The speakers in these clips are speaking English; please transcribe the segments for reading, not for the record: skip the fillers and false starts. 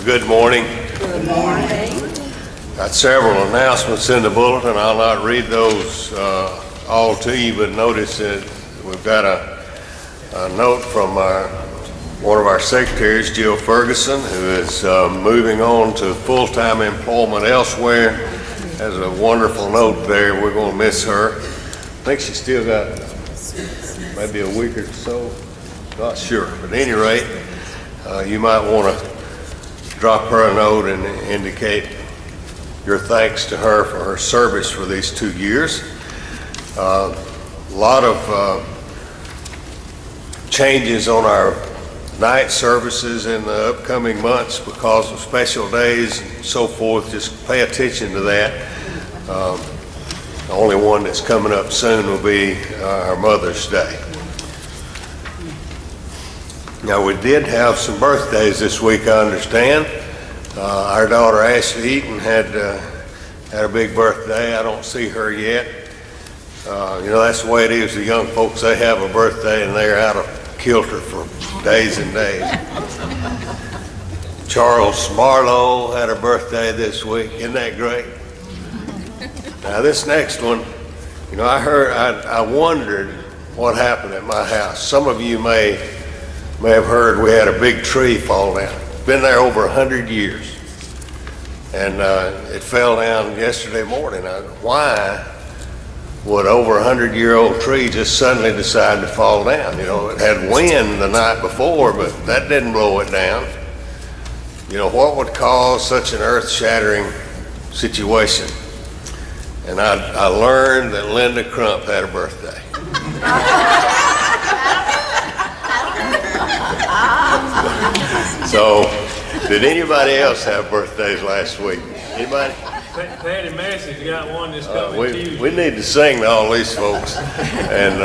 Good morning. Good morning. Got several announcements in the bulletin. I'll not read those all to you, but notice that we've got a note from one of our secretaries, Jill Ferguson, who is moving on to full-time employment elsewhere. Has a wonderful note there. We're going to miss her. I think she's still got maybe a week or so. Not sure. But at any rate, you might want to drop her a note and indicate your thanks to her for her service for these 2 years. A lot of changes on our night services in the upcoming months because of special days and so forth. Just pay attention to that. The only one that's coming up soon will be our Mother's Day. Now, we did have some birthdays this week, I understand. Our daughter Ashley Eaton had a big birthday. I don't see her yet. That's the way it is. The young folks, they have a birthday and they're out of kilter for days and days. Charles Marlowe had a birthday this week. Isn't that great? Now, this next one, I wondered what happened at my house. Some of you may have heard we had a big tree fall down. Been there over 100 years. And it fell down yesterday morning. Why would over 100-year-old tree just suddenly decide to fall down? It had wind the night before, but that didn't blow it down. What would cause such an earth-shattering situation? And I learned that Linda Crump had a birthday. So, did anybody else have birthdays last week? Anybody? Patty Massey's got one that's coming Tuesday. We need to sing to all these folks. And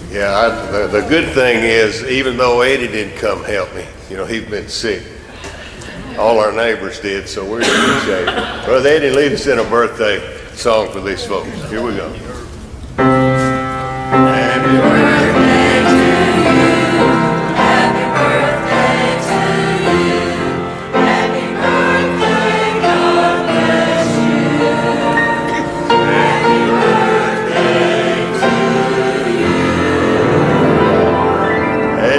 the good thing is, even though Eddie didn't come help me, he's been sick. All our neighbors did, so we're in good shape. Brother Eddie, lead us in a birthday song for these folks. Here we go. Happy birthday to you. Happy birthday to you. Happy birthday, God bless you. Happy birthday to you.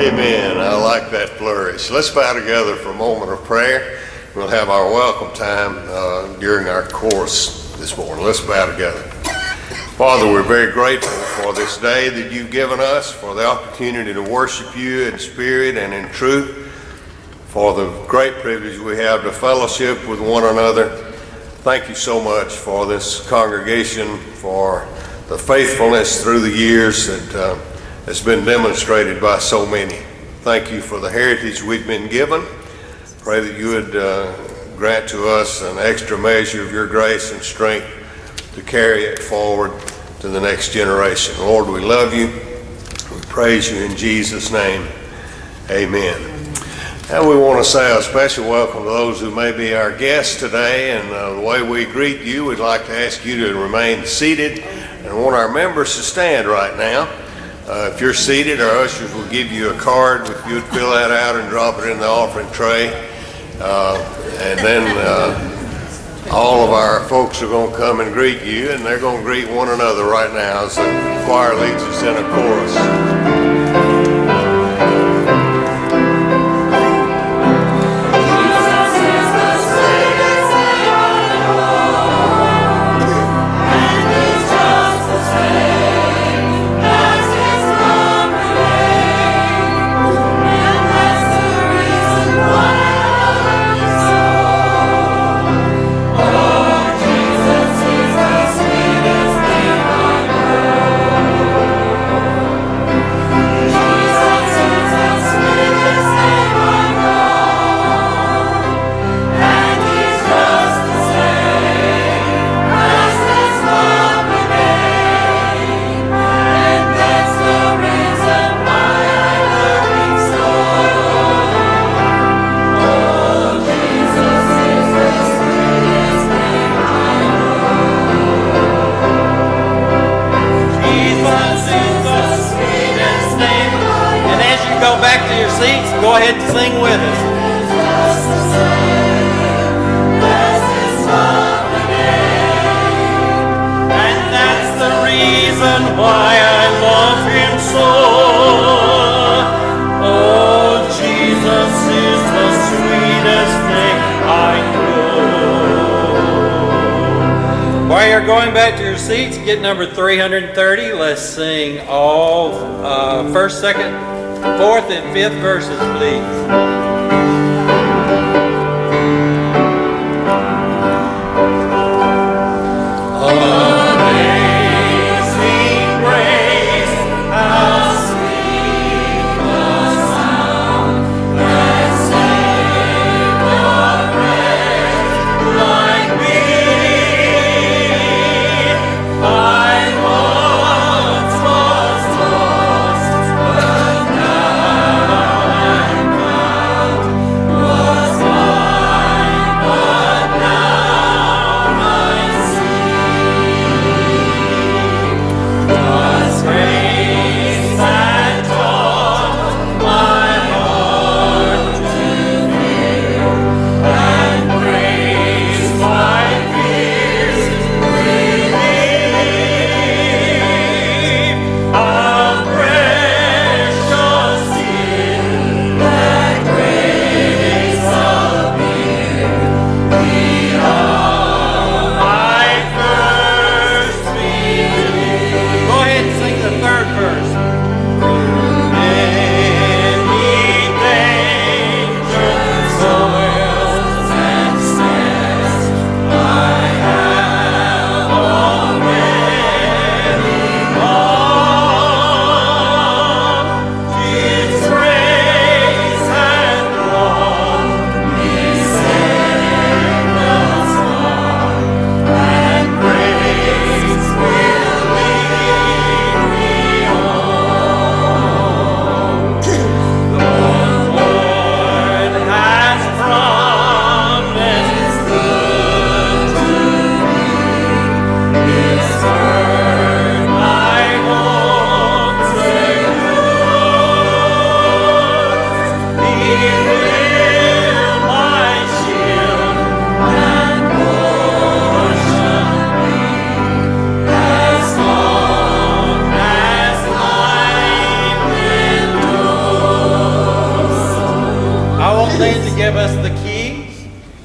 Amen. I like that flourish. Let's bow together for a moment of prayer. We'll have our welcome time during our course this morning. Let's bow together. Father, we're very grateful for this day that you've given us, for the opportunity to worship you in spirit and in truth, for the great privilege we have to fellowship with one another. Thank you so much for this congregation, for the faithfulness through the years that has been demonstrated by so many. Thank you for the heritage we've been given. Pray that you would grant to us an extra measure of your grace and strength to carry it forward to the next generation. Lord, we love you. We praise you in Jesus' name. Amen. And we want to say a special welcome to those who may be our guests today. And the way we greet you, we'd like to ask you to remain seated and want our members to stand right now. If you're seated, our ushers will give you a card. If you would fill that out and drop it in the offering tray. And then all of our folks are going to come and greet you, and they're going to greet one another right now as the choir leads us in a chorus. Why I love him so. Oh, Jesus is the sweetest thing I know. While you're going back to your seats, get number 330. Let's sing all first, second, fourth, and fifth verses, please.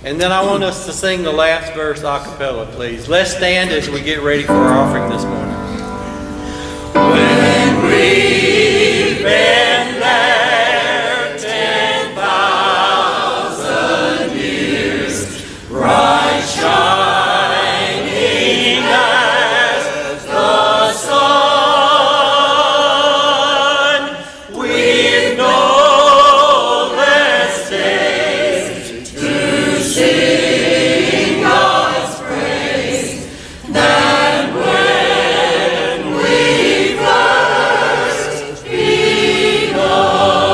And then I want us to sing the last verse a cappella, please. Let's stand as we get ready for our offering this morning. When we've been there 10,000 years, bright shining as the sun, we've no less days to sing God's praise than when we first begun.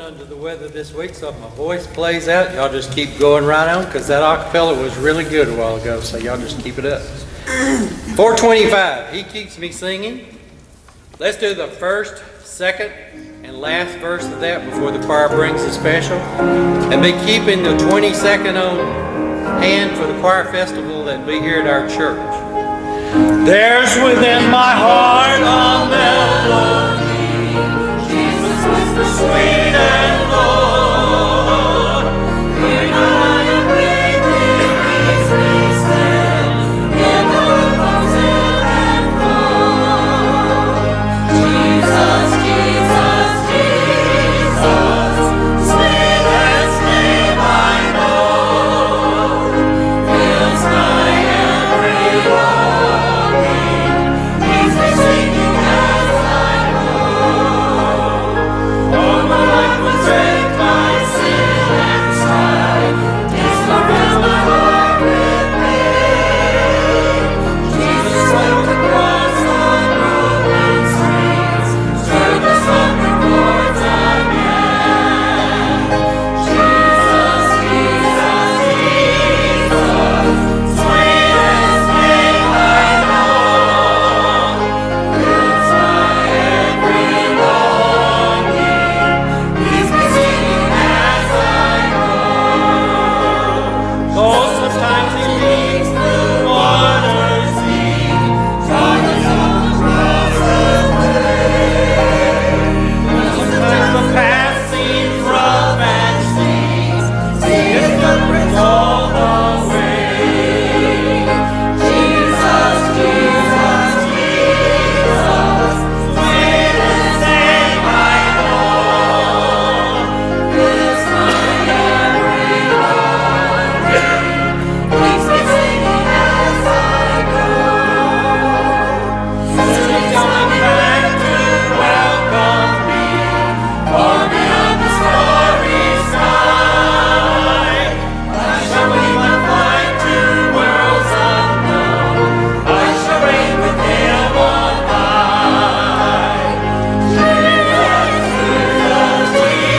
under the weather this week, so if my voice plays out, y'all just keep going right on, because that acapella was really good a while ago, so y'all just keep it up. 425, He Keeps Me Singing. Let's do the first, second, and last verse of that before the choir brings the special. And be keeping the 22nd on hand for the choir festival that'll be here at our church. There's within my heart a melody, Jesus is the sweet and Lord. When I am breathing, He's me still, in the frozen and cold. Jesus, Jesus, Jesus, sweetest name I know, fills my every longing. He's me singing as I go. All my life was wrecked by sin and strife. His love fills my heart with pain. Jesus went the cross on broken streets, stirred the slumbering chords again. Jesus, Jesus, Jesus, sweetest name I know, fills my every longing. He's me singing as I go. Though sometimes He leads through waters deep, drawing on the cross away. Sometimes the path seems rough and steep, His footprints all the way. Jesus, Jesus, Jesus, sweetest name I know, fills my every longing. Keeps me singing as I go. Still coming back to welcome me, far beyond the starry sky. I shall lead my flight to worlds unknown. I shall reign with Him on high. Jesus, Jesus, Jesus,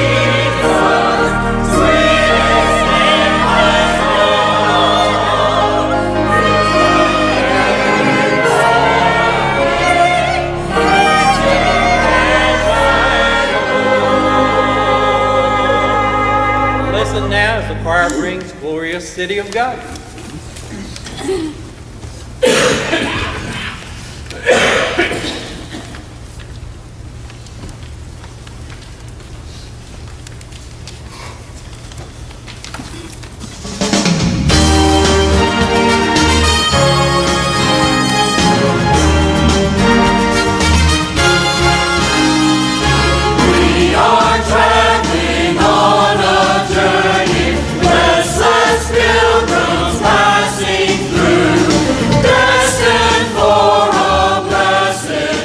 sweetest name I know, fills my every longing. Listen now as the choir brings Glorious City of God. We are traveling on a journey, restless pilgrims passing through, destined for a blessed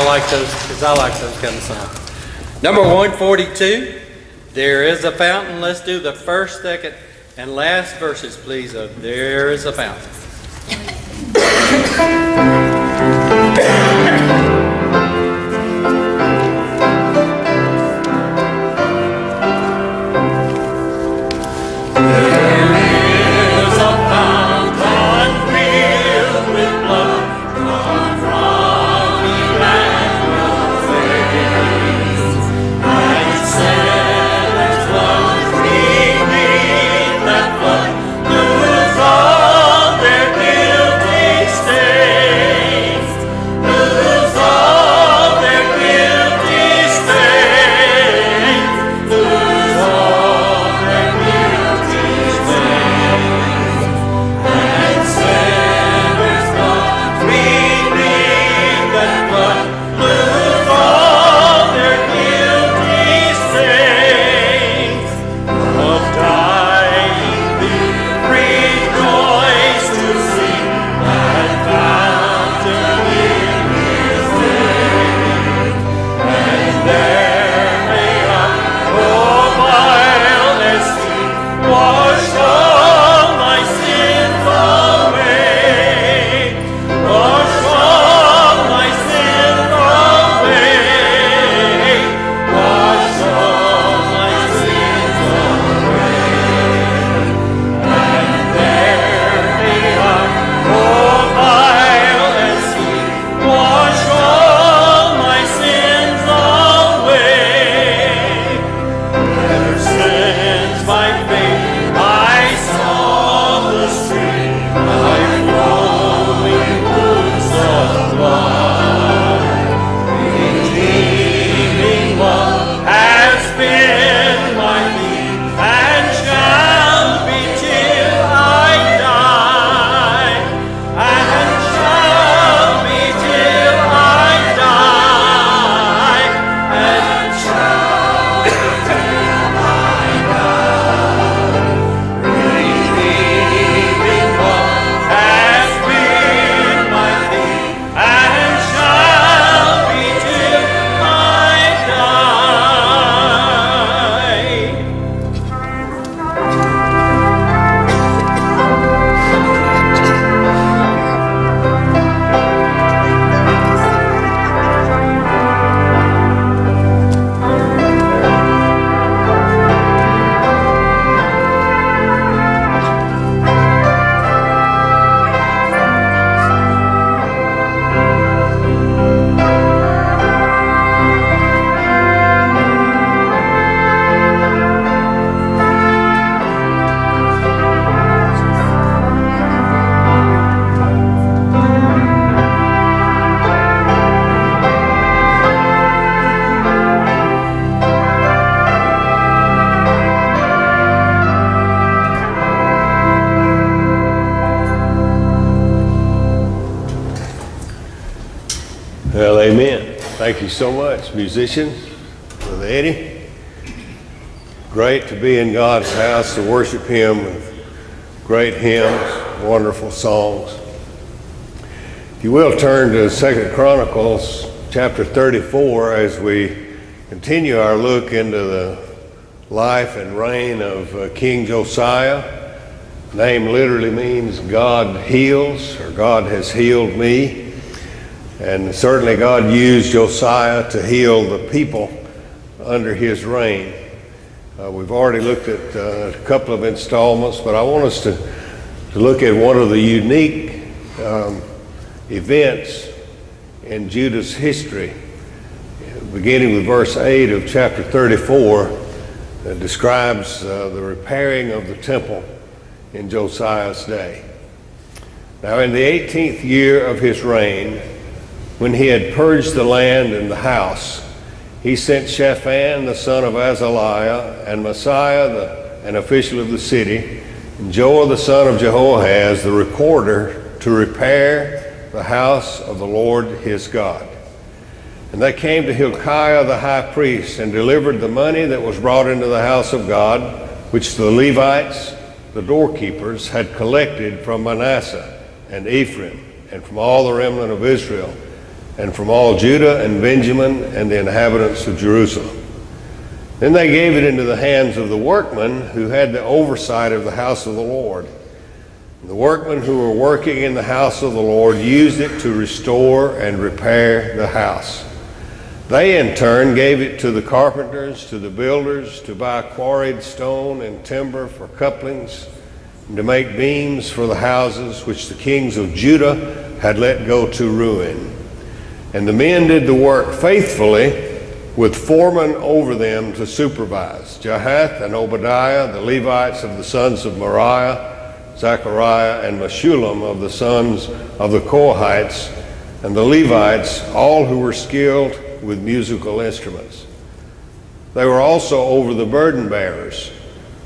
like those, because I like those kind of songs. Number 142, There is a Fountain. Let's do the first, second, and last verses, please, of There is a Fountain. Well, amen. Thank you so much, musicians, Brother Eddie. Great to be in God's house to worship Him with great hymns, wonderful songs. If you will, turn to 2 Chronicles chapter 34 as we continue our look into the life and reign of King Josiah. The name literally means God heals, or God has healed me. And certainly God used Josiah to heal the people under his reign. We've already looked at a couple of installments, but I want us to look at one of the unique events in Judah's history. Beginning with verse 8 of chapter 34, that describes the repairing of the temple in Josiah's day. Now in the 18th year of his reign, when he had purged the land and the house, he sent Shaphan the son of Azaliah, and Messiah an official of the city, and Joah the son of Jehoahaz the recorder, to repair the house of the Lord his God. And they came to Hilkiah the high priest, and delivered the money that was brought into the house of God, which the Levites, the doorkeepers, had collected from Manasseh and Ephraim, and from all the remnant of Israel, and from all Judah and Benjamin and the inhabitants of Jerusalem. Then they gave it into the hands of the workmen who had the oversight of the house of the Lord. The workmen who were working in the house of the Lord used it to restore and repair the house. They in turn gave it to the carpenters, to the builders, to buy quarried stone and timber for couplings, and to make beams for the houses which the kings of Judah had let go to ruin. And the men did the work faithfully, with foremen over them to supervise, Jahath and Obadiah, the Levites of the sons of Moriah, Zechariah and Meshullam of the sons of the Kohathites, and the Levites, all who were skilled with musical instruments. They were also over the burden bearers,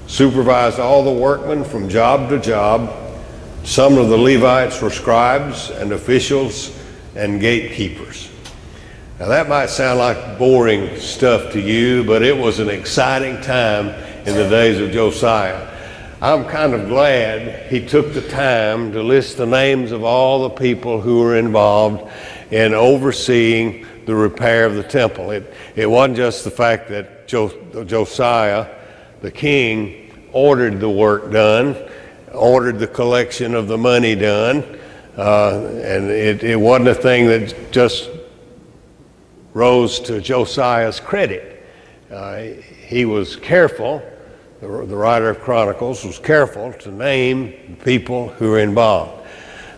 supervised all the workmen from job to job. Some of the Levites were scribes and officials and gatekeepers. Now that might sound like boring stuff to you, but it was an exciting time in the days of Josiah. I'm kind of glad he took the time to list the names of all the people who were involved in overseeing the repair of the temple. It wasn't just the fact that Josiah, the king, ordered the work done, ordered the collection of the money done, and it wasn't a thing that just rose to Josiah's credit. He was careful, the writer of Chronicles was careful to name people who were involved.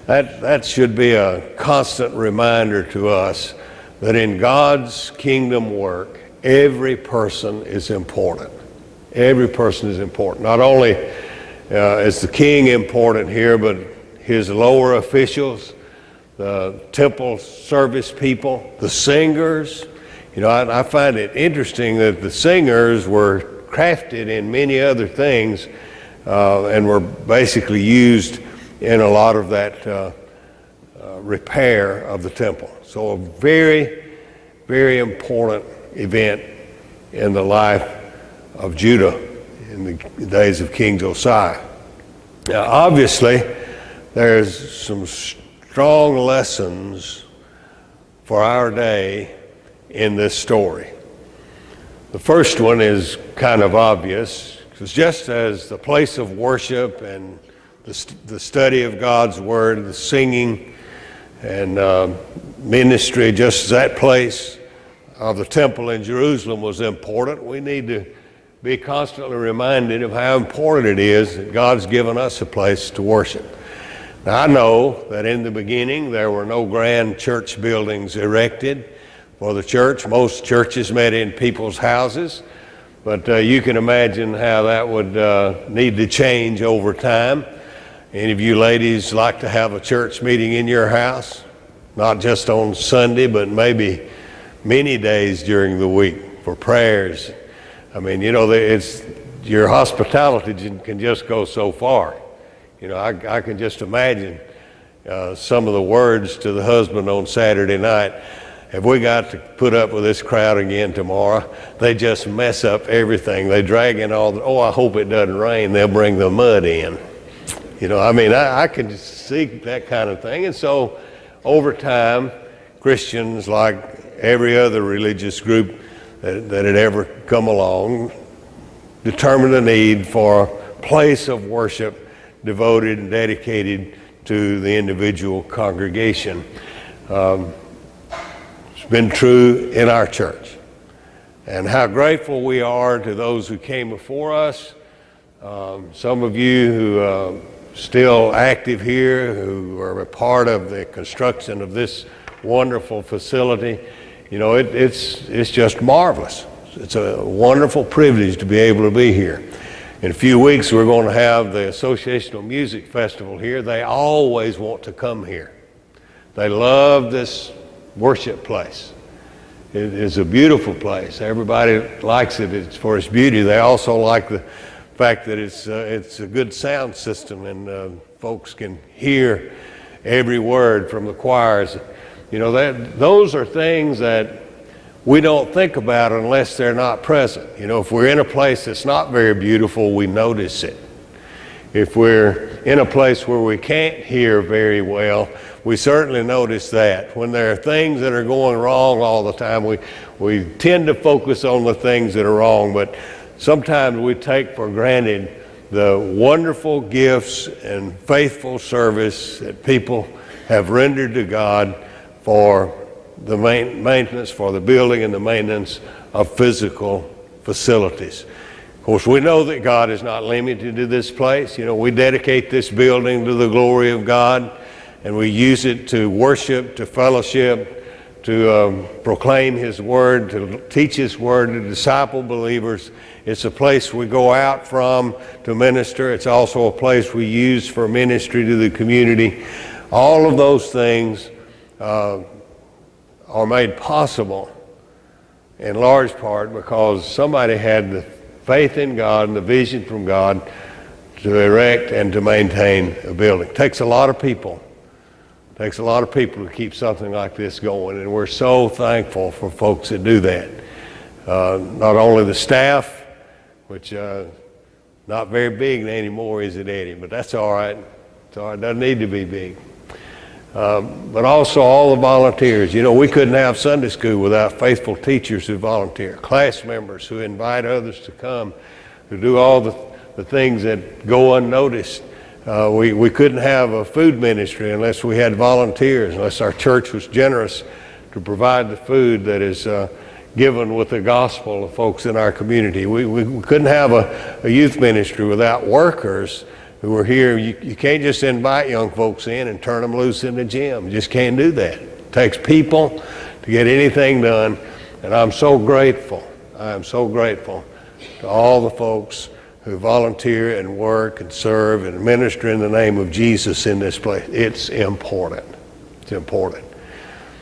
That should be a constant reminder to us that in God's kingdom work, every person is important. Every person is important. Not only is the king important here, but his lower officials, the temple service people, the singers. You know, I find it interesting that the singers were crafted in many other things and were basically used in a lot of that repair of the temple. So a very, very important event in the life of Judah in the days of King Josiah. Now, obviously, there's some strong lessons for our day in this story. The first one is kind of obvious, because just as the place of worship and the study of God's Word, the singing and ministry, just as that place of the temple in Jerusalem was important, we need to be constantly reminded of how important it is that God's given us a place to worship. Now, I know that in the beginning there were no grand church buildings erected for the church. Most churches met in people's houses, but you can imagine how that would need to change over time. Any of you ladies like to have a church meeting in your house? Not just on Sunday, but maybe many days during the week for prayers. I mean, you know, your hospitality can just go so far. You know, I can just imagine some of the words to the husband on Saturday night. If we got to put up with this crowd again tomorrow, they just mess up everything. They drag in I hope it doesn't rain. They'll bring the mud in. You know, I mean, I can just see that kind of thing. And so over time, Christians, like every other religious group that had ever come along, determined the need for a place of worship devoted and dedicated to the individual congregation. It's been true in our church. And how grateful we are to those who came before us. Some of you who are still active here, who are a part of the construction of this wonderful facility. You know, it's just marvelous. It's a wonderful privilege to be able to be here. In a few weeks, we're going to have the Associational Music Festival here. They always want to come here. They love this worship place. It is a beautiful place. Everybody likes it. It's for its beauty. They also like the fact that it's a good sound system, and folks can hear every word from the choirs. You know, those are things that we don't think about unless they're not present. You know, if we're in a place that's not very beautiful, we notice it. If we're in a place where we can't hear very well, we certainly notice that. When there are things that are going wrong all the time, we tend to focus on the things that are wrong, but sometimes we take for granted the wonderful gifts and faithful service that people have rendered to God for the maintenance, for the building and the maintenance of physical facilities. Of course, we know that God is not limited to this place. You know, we dedicate this building to the glory of God, and we use it to worship, to fellowship, to proclaim His Word, to teach His Word, to disciple believers. It's a place we go out from to minister. It's also a place we use for ministry to the community. All of those things are made possible in large part because somebody had the faith in God and the vision from God to erect and to maintain a building. It takes a lot of people. It takes a lot of people to keep something like this going, and we're so thankful for folks that do that. Not only the staff, which not very big anymore, is it, Eddie? But that's all right. It's all right. It doesn't need to be big. But also all the volunteers. You know, we couldn't have Sunday school without faithful teachers who volunteer, class members who invite others to come, who do all the things that go unnoticed. We couldn't have a food ministry unless we had volunteers, unless our church was generous to provide the food that is given with the gospel of folks in our community. We couldn't have a youth ministry without workers who are here. You can't just invite young folks in and turn them loose in the gym. You just can't do that. It takes people to get anything done, and I'm so grateful. I am so grateful to all the folks who volunteer and work and serve and minister in the name of Jesus in this place. It's important. It's important.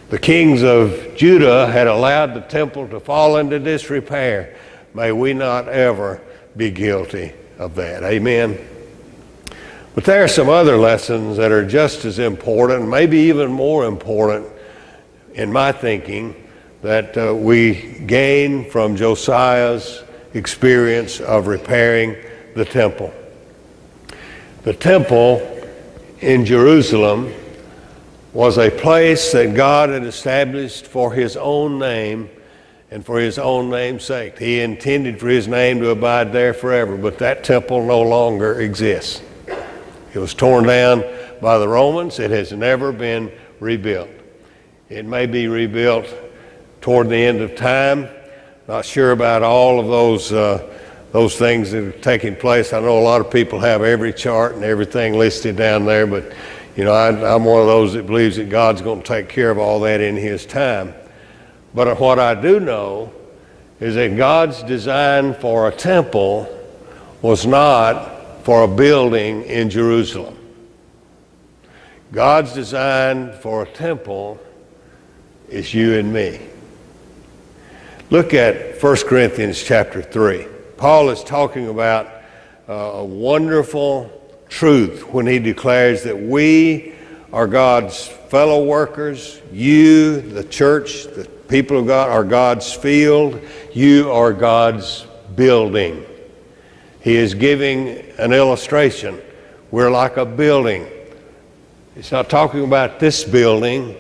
The kings of Judah had allowed the temple to fall into disrepair. May we not ever be guilty of that. Amen. But there are some other lessons that are just as important, maybe even more important in my thinking, that we gain from Josiah's experience of repairing the temple. The temple in Jerusalem was a place that God had established for His own name and for His own name's sake. He intended for His name to abide there forever, but that temple no longer exists. It was torn down by the Romans. It has never been rebuilt. It may be rebuilt toward the end of time. Not sure about all of those things that are taking place. I know a lot of people have every chart and everything listed down there, but you know, I'm one of those that believes that God's going to take care of all that in His time. But what I do know is that God's design for a temple was not for a building in Jerusalem. God's design for a temple is you and me. Look at 1 Corinthians chapter 3. Paul is talking about a wonderful truth when he declares that we are God's fellow workers. You, the church, the people of God, are God's field. You are God's building. He is giving an illustration. We're like a building. He's not talking about this building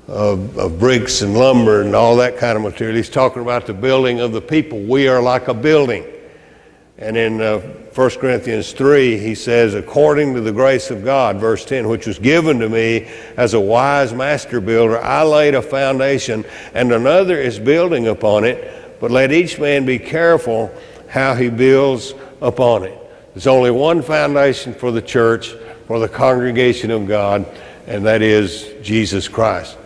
of bricks and lumber and all that kind of material. He's talking about the building of the people. We are like a building. And in 1 Corinthians 3, he says, according to the grace of God, verse 10, which was given to me as a wise master builder, I laid a foundation, and another is building upon it, but let each man be careful how he builds upon it. There's only one foundation for the church, for the congregation of God, and that is Jesus Christ.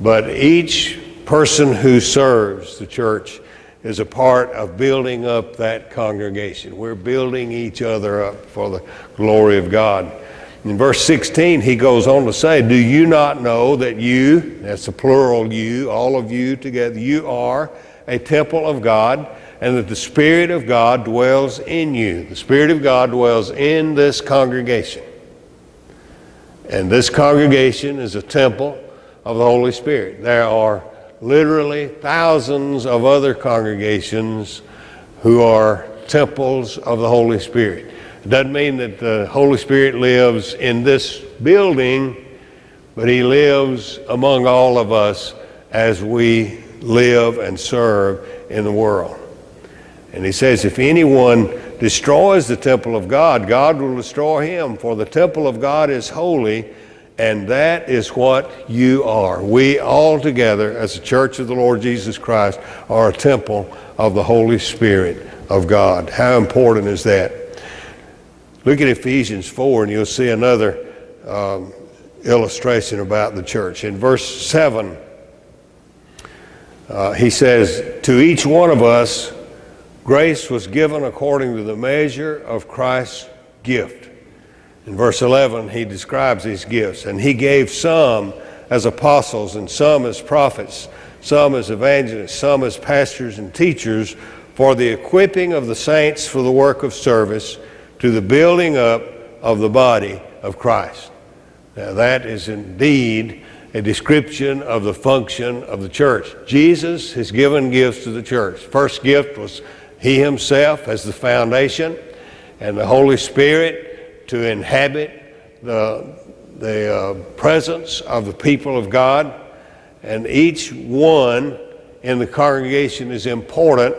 But each person who serves the church is a part of building up that congregation. We're building each other up for the glory of God. In verse 16, he goes on to say, do you not know that you, that's a plural you, all of you together, you are a temple of God, and that the Spirit of God dwells in you. The Spirit of God dwells in this congregation. And this congregation is a temple of the Holy Spirit. There are literally thousands of other congregations who are temples of the Holy Spirit. It doesn't mean that the Holy Spirit lives in this building, but he lives among all of us as we live and serve in the world. And he says, if anyone destroys the temple of God, God will destroy him, for the temple of God is holy, and that is what you are. We all together, as the church of the Lord Jesus Christ, are a temple of the Holy Spirit of God. How important is that? Look at Ephesians 4, and you'll see another illustration about the church. In verse 7, he says, to each one of us, grace was given according to the measure of Christ's gift. In verse 11, he describes these gifts. And he gave some as apostles, and some as prophets, some as evangelists, some as pastors and teachers, for the equipping of the saints for the work of service, to the building up of the body of Christ. Now that is indeed a description of the function of the church. Jesus has given gifts to the church. First gift was he himself as the foundation, and the Holy Spirit to inhabit the presence of the people of God. And each one in the congregation is important.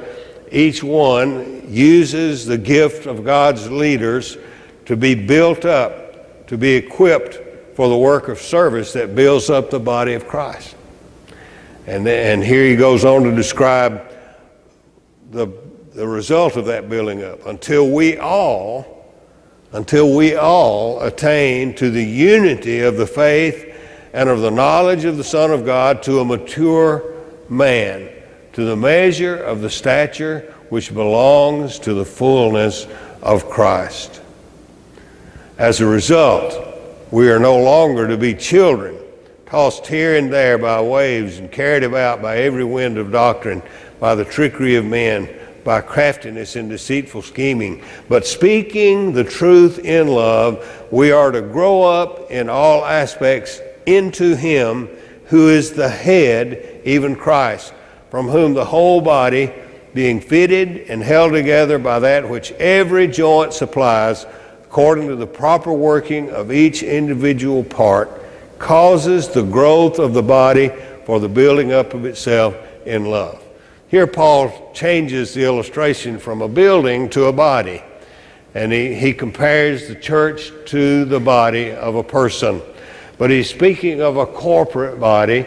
Each one uses the gift of God's leaders to be built up, to be equipped for the work of service that builds up the body of Christ. And here he goes on to describe the result of that building up, until we all attain to the unity of the faith and of the knowledge of the Son of God, to a mature man, to the measure of the stature which belongs to the fullness of Christ. As a result, we are no longer to be children, tossed here and there by waves and carried about by every wind of doctrine, by the trickery of men, by craftiness and deceitful scheming. But speaking the truth in love, we are to grow up in all aspects into him who is the head, even Christ, from whom the whole body, being fitted and held together by that which every joint supplies, according to the proper working of each individual part, causes the growth of the body for the building up of itself in love. Here Paul changes the illustration from a building to a body, and he compares the church to the body of a person. But he's speaking of a corporate body,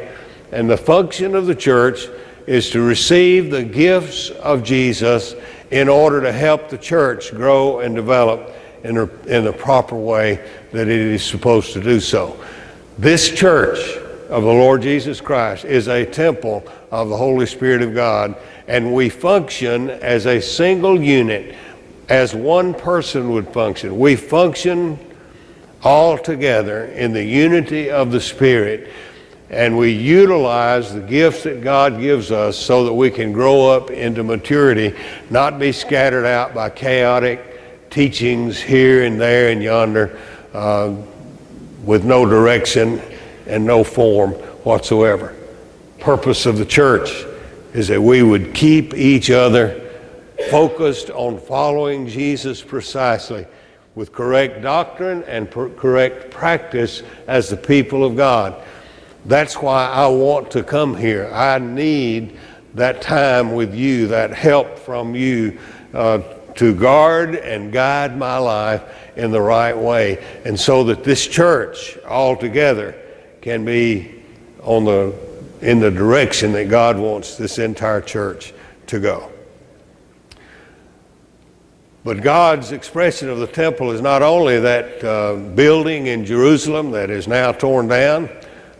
and the function of the church is to receive the gifts of Jesus in order to help the church grow and develop in the proper way that it is supposed to do so. This church of the Lord Jesus Christ is a temple of the Holy Spirit of God, and we function as a single unit, as one person would function. We function all together in the unity of the Spirit, and we utilize the gifts that God gives us so that we can grow up into maturity, not be scattered out by chaotic teachings here and there and yonder with no direction and no form whatsoever. Purpose of the church is that we would keep each other focused on following Jesus precisely with correct doctrine and correct practice as the people of God. That's why I want to come here. I need that time with you, that help from you to guard and guide my life in the right way, and so that this church altogether can be in the direction that God wants this entire church to go. But God's expression of the temple is not only that building in Jerusalem that is now torn down,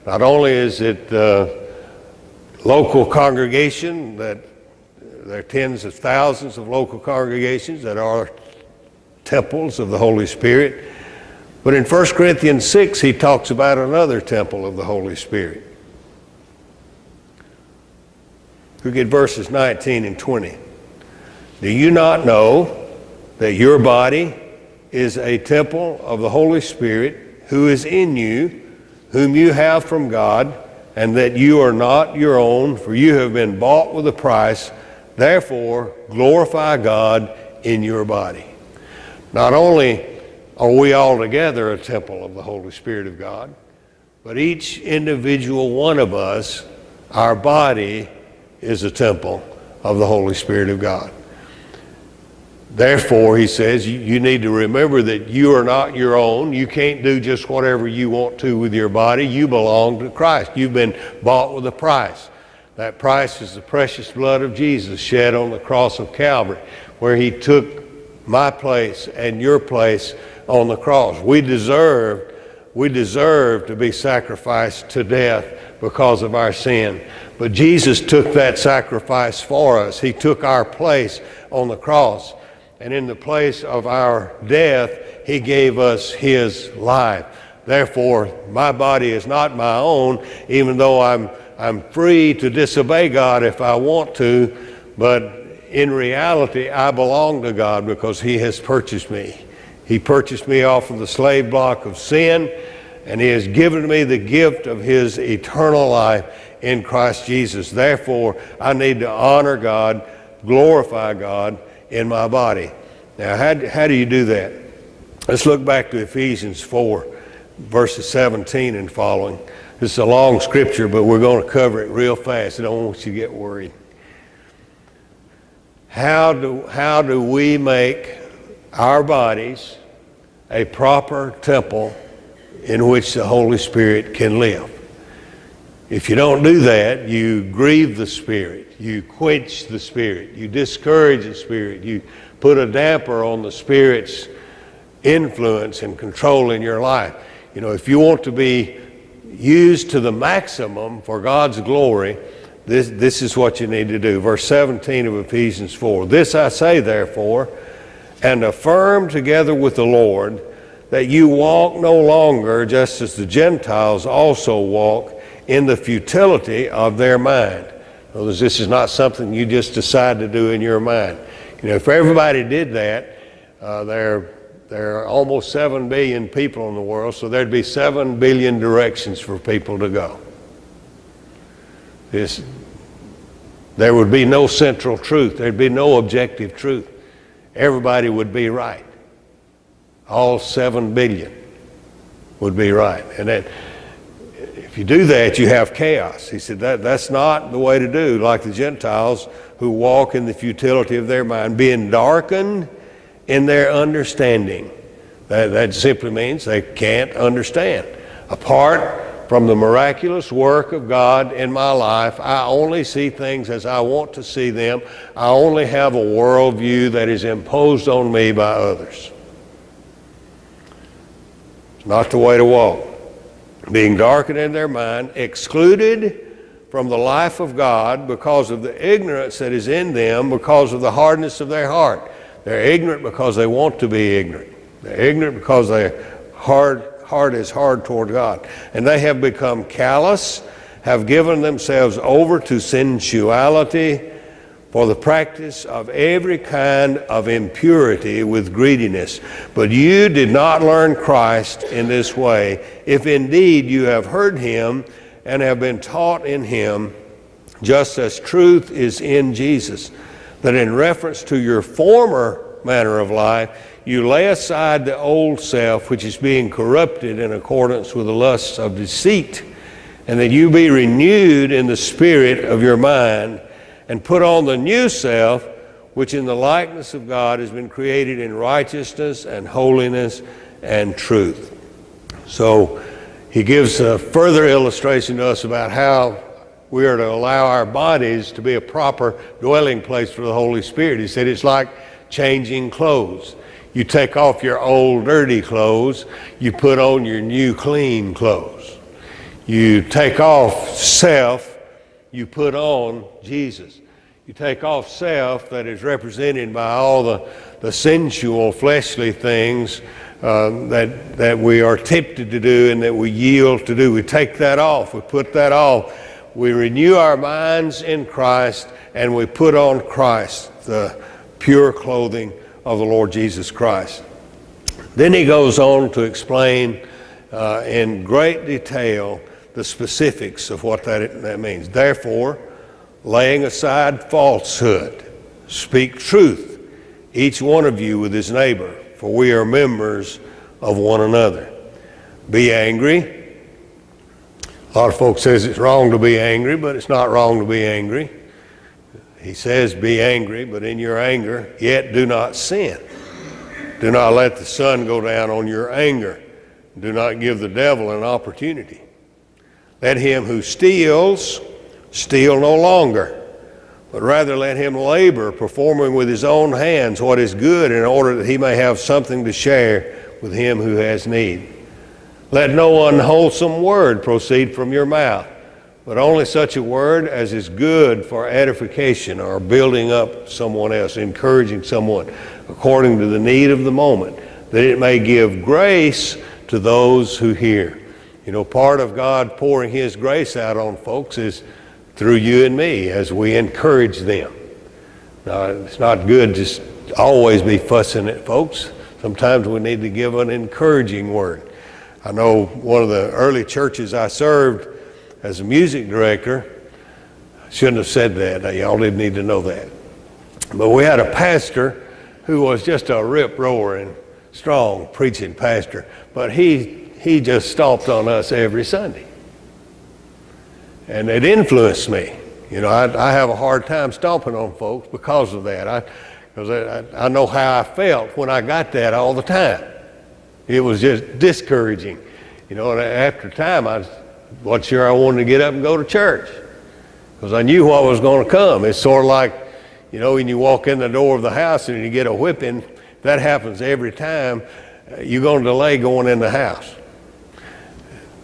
not only is it local congregation, that there are tens of thousands of local congregations that are temples of the Holy Spirit, but in 1 Corinthians 6 he talks about another temple of the Holy Spirit. Look at verses 19 and 20. Do you not know that your body is a temple of the Holy Spirit who is in you, whom you have from God, and that you are not your own, for you have been bought with a price? Therefore, glorify God in your body. Not only are we all together a temple of the Holy Spirit of God, but each individual one of us, our body, is a temple of the Holy Spirit of God. Therefore, he says, you need to remember that you are not your own. You can't do just whatever you want to with your body. You belong to Christ. You've been bought with a price. That price is the precious blood of Jesus shed on the cross of Calvary, where he took my place and your place on the cross. We deserve to be sacrificed to death because of our sin. But Jesus took that sacrifice for us. He took our place on the cross. And in the place of our death, he gave us his life. Therefore, my body is not my own, even though I'm free to disobey God if I want to. But in reality, I belong to God because he has purchased me. He purchased me off of the slave block of sin, and he has given me the gift of his eternal life in Christ Jesus. Therefore, I need to honor God, glorify God in my body. Now, how do you do that? Let's look back to Ephesians 4, verses 17 and following. This is a long scripture, but we're going to cover it real fast. I don't want you to get worried. How do we make our bodies a proper temple in which the Holy Spirit can live? If you don't do that, you grieve the Spirit, you quench the Spirit, you discourage the Spirit, you put a damper on the Spirit's influence and control in your life. You know, if you want to be used to the maximum for God's glory, this is what you need to do. Verse 17 of Ephesians 4. This I say, therefore, and affirm together with the Lord, that you walk no longer just as the Gentiles also walk in the futility of their mind. In other words, this is not something you just decide to do in your mind. You know, if everybody did that, there are almost 7 billion people in the world, so there'd be 7 billion directions for people to go. There would be no central truth. There'd be no objective truth. Everybody would be right. All 7 billion would be right. And then, if you do that, you have chaos. He said that's not the way to do, like the Gentiles who walk in the futility of their mind, being darkened in their understanding. That simply means they can't understand. Apart from the miraculous work of God in my life, I only see things as I want to see them. I only have a worldview that is imposed on me by others. It's not the way to walk. Being darkened in their mind, excluded from the life of God because of the ignorance that is in them, because of the hardness of their heart. They're ignorant because they want to be ignorant. They're ignorant because their heart is hard toward God. And they have become callous, have given themselves over to sensuality for the practice of every kind of impurity with greediness. But you did not learn Christ in this way, if indeed you have heard him and have been taught in him, just as truth is in Jesus, that in reference to your former manner of life, you lay aside the old self, which is being corrupted in accordance with the lusts of deceit, and that you be renewed in the spirit of your mind, and put on the new self, which in the likeness of God has been created in righteousness and holiness and truth. So he gives a further illustration to us about how we are to allow our bodies to be a proper dwelling place for the Holy Spirit. He said it's like changing clothes. You take off your old dirty clothes, you put on your new clean clothes. You take off self, you put on Jesus. You take off self that is represented by all the sensual, fleshly things that we are tempted to do and that we yield to do. We take that off. We put that off. We renew our minds in Christ, and we put on Christ, the pure clothing of the Lord Jesus Christ. Then he goes on to explain in great detail the specifics of what that means. Therefore, laying aside falsehood, speak truth, each one of you with his neighbor, for we are members of one another. Be angry. A lot of folks says it's wrong to be angry, but it's not wrong to be angry. He says, be angry, but in your anger, yet do not sin. Do not let the sun go down on your anger. Do not give the devil an opportunity. Let him who steals, steal no longer, but rather let him labor, performing with his own hands what is good, in order that he may have something to share with him who has need. Let no unwholesome word proceed from your mouth, but only such a word as is good for edification or building up someone else, encouraging someone according to the need of the moment, that it may give grace to those who hear. You know, part of God pouring his grace out on folks is through you and me as we encourage them. Now, it's not good just always be fussing at folks. Sometimes we need to give an encouraging word. I know one of the early churches I served as a music director, I shouldn't have said that. Y'all didn't need to know that. But we had a pastor who was just a rip-roaring, strong preaching pastor. But he just stomped on us every Sunday. And it influenced me. You know, I have a hard time stomping on folks because of that. Because I know how I felt when I got that all the time. It was just discouraging. You know, and after time, I wasn't sure I wanted to get up and go to church. Because I knew what was going to come. It's sort of like, you know, when you walk in the door of the house and you get a whipping, that happens every time, you're going to delay going in the house.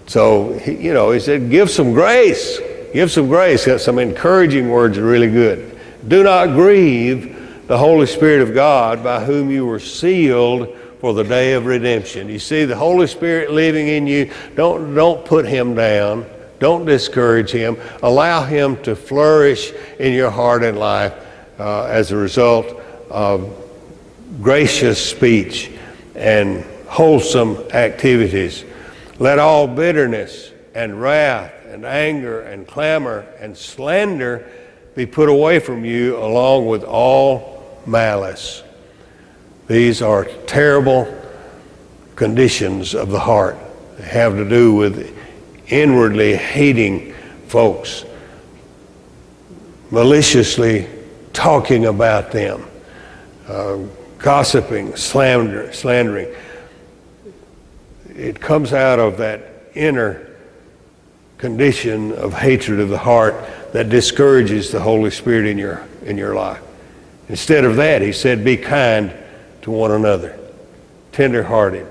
So, he said, give some grace. Give some grace. Got some encouraging words are really good. Do not grieve the Holy Spirit of God, by whom you were sealed for the day of redemption. You see, the Holy Spirit living in you, don't put him down. Don't discourage him. Allow him to flourish in your heart and life as a result of gracious speech and wholesome activities. Let all bitterness and wrath and anger and clamor and slander be put away from you, along with all malice. These are terrible conditions of the heart. They have to do with inwardly hating folks, maliciously talking about them, gossiping, slandering. It comes out of that inner condition of hatred of the heart that discourages the Holy Spirit in your life. Instead of that, he said, be kind to one another, tender-hearted,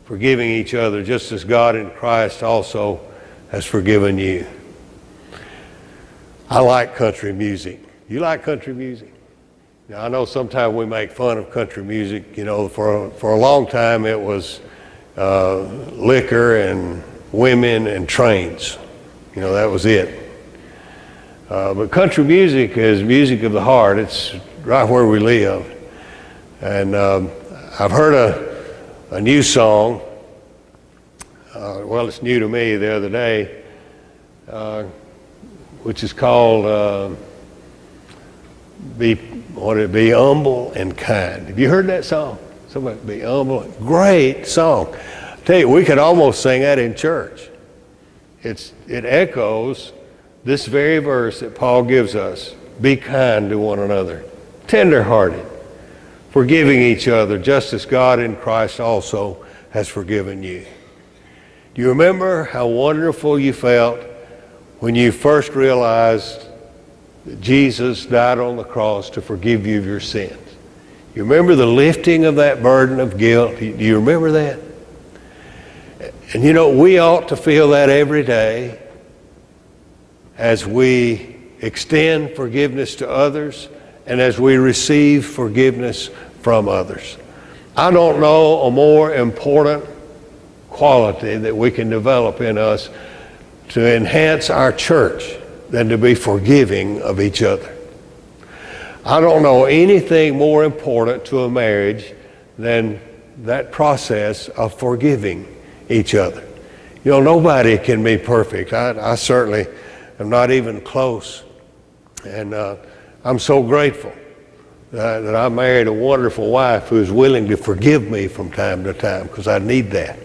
forgiving each other, just as God in Christ also has forgiven you. I like country music. You like country music? Now, I know sometimes we make fun of country music. You know, for a long time it was liquor and women and trains. You know, that was it. But country music is music of the heart. It's right where we live. And I've heard a new song. Well, it's new to me the other day, which is called Be Humble and Kind. Have you heard that song? Somebody, be humble. Great song. I tell you, we could almost sing that in church. It echoes this very verse that Paul gives us. Be kind to one another, tender-hearted, forgiving each other, just as God in Christ also has forgiven you. Do you remember how wonderful you felt when you first realized that Jesus died on the cross to forgive you of your sins? You remember the lifting of that burden of guilt? Do you remember that? And you know, we ought to feel that every day as we extend forgiveness to others and as we receive forgiveness from others. I don't know a more important quality that we can develop in us to enhance our church than to be forgiving of each other. I don't know anything more important to a marriage than that process of forgiving each other. You know, nobody can be perfect. I certainly am not even close. And I'm so grateful that I married a wonderful wife who is willing to forgive me from time to time, because I need that.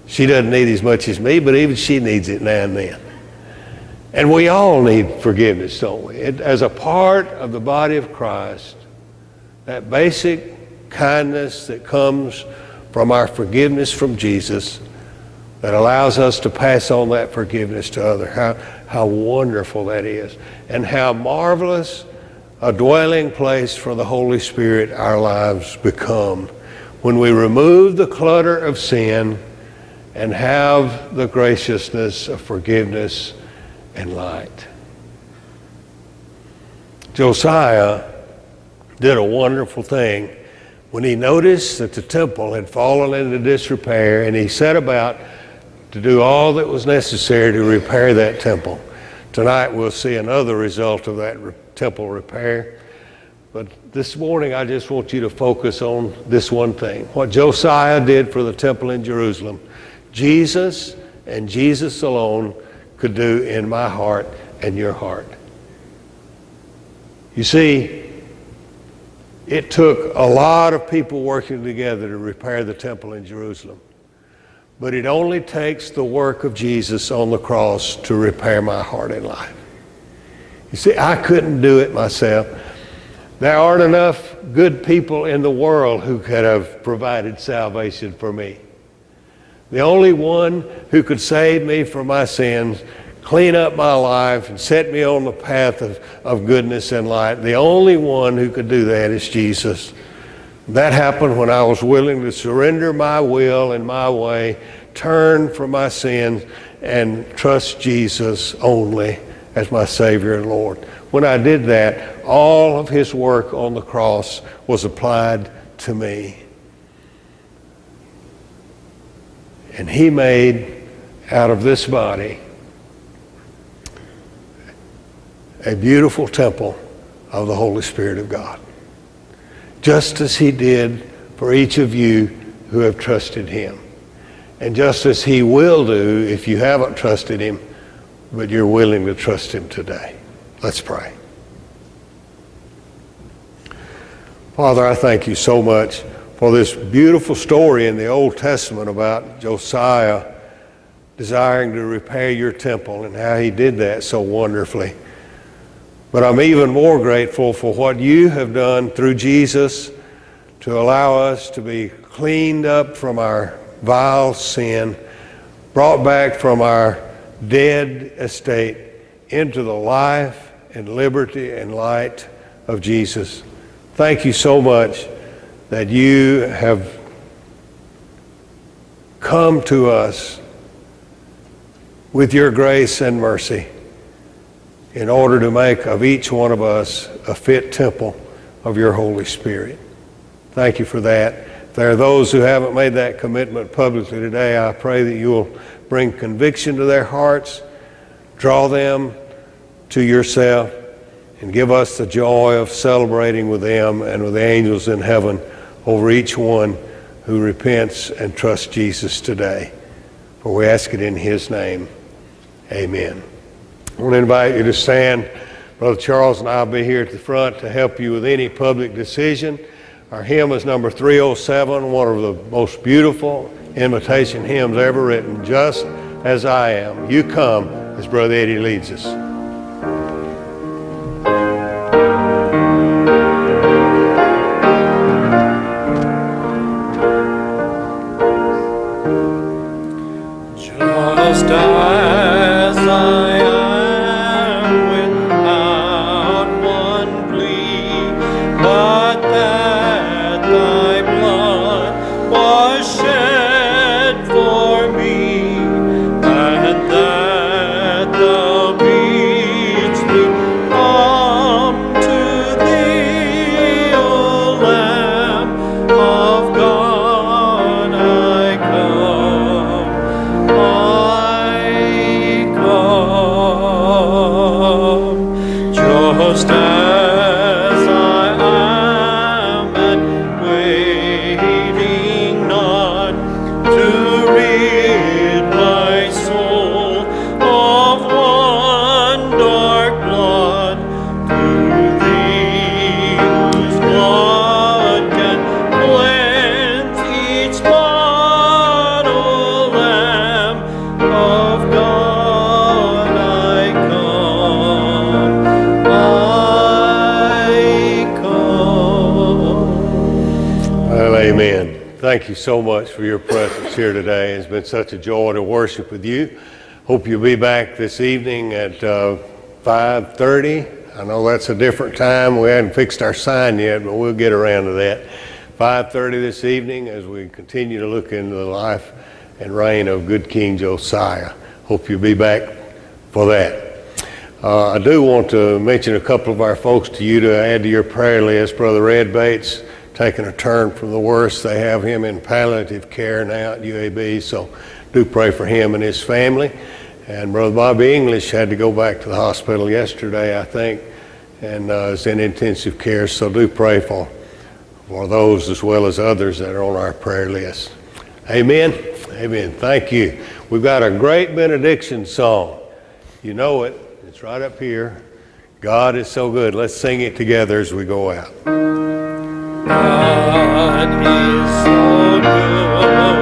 She doesn't need as much as me, but even she needs it now and then. And we all need forgiveness, don't we? As a part of the body of Christ, that basic kindness that comes from our forgiveness from Jesus that allows us to pass on that forgiveness to others. How wonderful that is. And how marvelous a dwelling place for the Holy Spirit our lives become when we remove the clutter of sin and have the graciousness of forgiveness and light. Josiah did a wonderful thing when he noticed that the temple had fallen into disrepair, and he set about to do all that was necessary to repair that temple. Tonight we'll see another result of that temple repair. But this morning I just want you to focus on this one thing. What Josiah did for the temple in Jerusalem, Jesus and Jesus alone could do in my heart and your heart. You see, it took a lot of people working together to repair the temple in Jerusalem. But it only takes the work of Jesus on the cross to repair my heart and life. You see, I couldn't do it myself. There aren't enough good people in the world who could have provided salvation for me. The only one who could save me from my sins, clean up my life, and set me on the path of goodness and light, the only one who could do that is Jesus. That happened when I was willing to surrender my will and my way, turn from my sins, and trust Jesus only as my Savior and Lord. When I did that, all of his work on the cross was applied to me. And he made out of this body a beautiful temple of the Holy Spirit of God, just as he did for each of you who have trusted him, and just as he will do if you haven't trusted him, but you're willing to trust him today. Let's pray. Father, I thank you so much for this beautiful story in the Old Testament about Josiah desiring to repair your temple and how he did that so wonderfully. But I'm even more grateful for what you have done through Jesus to allow us to be cleaned up from our vile sin, brought back from our dead estate into the life and liberty and light of Jesus. Thank you so much that you have come to us with your grace and mercy in order to make of each one of us a fit temple of your Holy Spirit. Thank you for that. If there are those who haven't made that commitment publicly today, I pray that you will bring conviction to their hearts, draw them to yourself, and give us the joy of celebrating with them and with the angels in heaven over each one who repents and trusts Jesus today. For we ask it in his name. Amen. I want to invite you to stand. Brother Charles and I will be here at the front to help you with any public decision. Our hymn is number 307, one of the most beautiful invitation hymns ever written, Just As I Am. You come as Brother Eddie leads us. Just as I am, without one plea, but that thy blood was shed for me, and that thou bidst me come to thee, O Lamb of God, I come. I thank you so much for your presence here today. It's been such a joy to worship with you. Hope you'll be back this evening at 5:30. I know that's a different time. We hadn't fixed our sign yet, but we'll get around to that. 5:30 this evening as we continue to look into the life and reign of good King Josiah. Hope you'll be back for that. I do want to mention a couple of our folks to you to add to your prayer list. Brother Ed Bates, taking a turn from the worst. They have him in palliative care now at UAB, so do pray for him and his family. And Brother Bobby English had to go back to the hospital yesterday, I think, and is in intensive care, so do pray for those as well as others that are on our prayer list. Amen? Amen. Thank you. We've got a great benediction song. You know it. It's right up here. God is so good. Let's sing it together as we go out. God is so good.